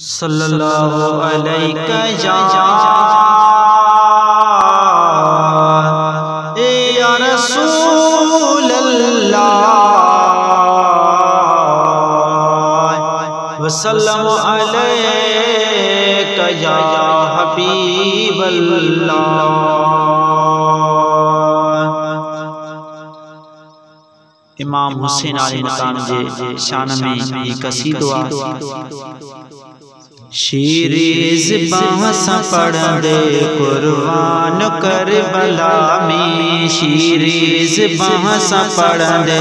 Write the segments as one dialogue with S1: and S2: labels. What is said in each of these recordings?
S1: صلی اللہ علیہ یا رسول اللہ وسلم علیہ یا حبیب اللہ۔ امام حسین علیہ السلام جے شان میں یہ قصیدہ شیریں زباں سا پڑھندے قربان کربلا میں، شیریں زباں سا پڑھندے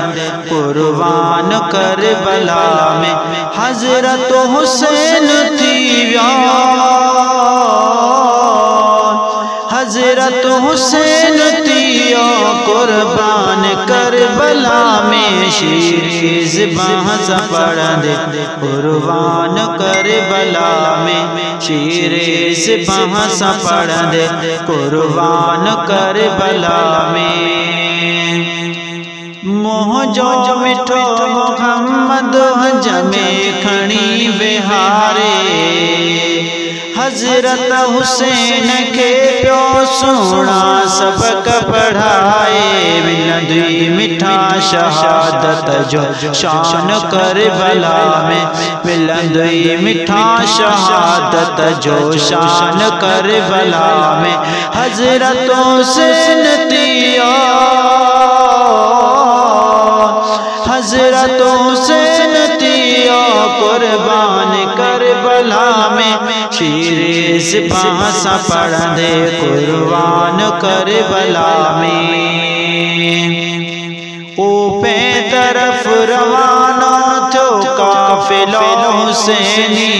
S1: قربان کربلا میں، حضرت حسین تھی حضرت حسین تھی قربان کربلا میں، شیریں زباں سا پڑھندے قربان کربلا میں، شیریں زباں سا پڑھندے قربان کربلا میں۔ موہ جو مٹھو محمد جمے کھڑی بہارے، حضرت حسین کے پیو سونا سبق پڑھائے، ملندی مٹھا شہادت جو شان کربلا میں، ملندی مٹھا شہادت جو شان کربلا میں، حضرت حسین تیا حضرت حسین تیا قربان کربلا میں، شیریں زباں سا پڑھندے قربان کربلا میں۔ اوپے طرف روانہ تھو قافلہ حسینی،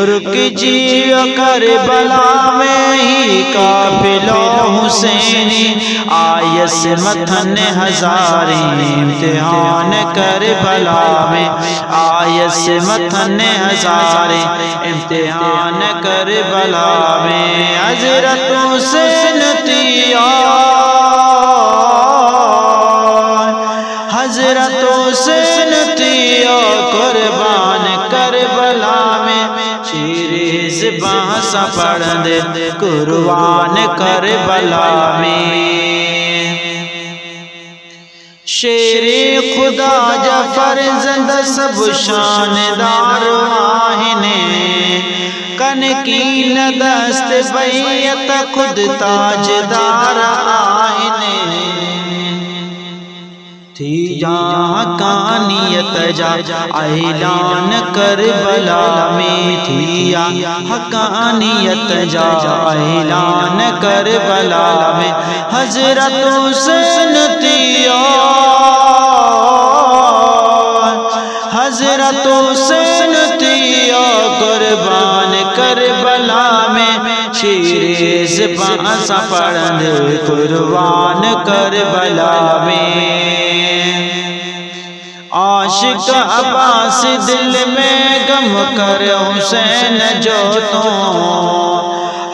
S1: رک جیو کربلا میں ہی قافلہ حسینی، آیس متھن ہزاریں امتحان کربلا میں، آیس متھن ہزاریں امتحان کربلا میں، حضرت حسین تیا حضرت حسین تیا قربان کربلا میں، شیریں زباں سا پڑھندے قربان کربلا میں۔ شیر خدا جعفر زندہ سب شاندار واہنے، کن کی دست بیعت خود تاجدار آہنے، تھی جہاں حقانیت جا اعلان کربلا میں، تھی حقانیت جا اعلان کربلا میں، حضرت حسین تیا حضرت حسین تیا قربان کربلا میں، شیریں زباں سا پڑھندے قربان کربلا میں۔ عاشق عباس دل میں غم کر حسین جو تو،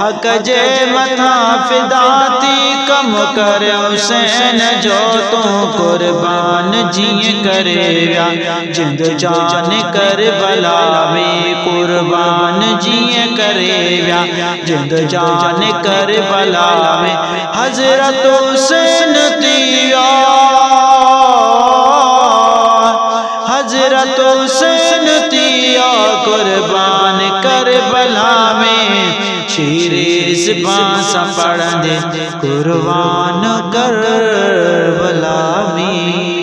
S1: حق جے متھا فدا تھی کم کر حسین جو تو، قربان جی کرے ویا جند جان کربلا میں، قربان جی کرے ویا جند جان کربلا میں، حضرت حسین تیا حضرت حسین تیا قربان کربلا میں، شیریں زباں سا پڑھندے قربان کربلا میں۔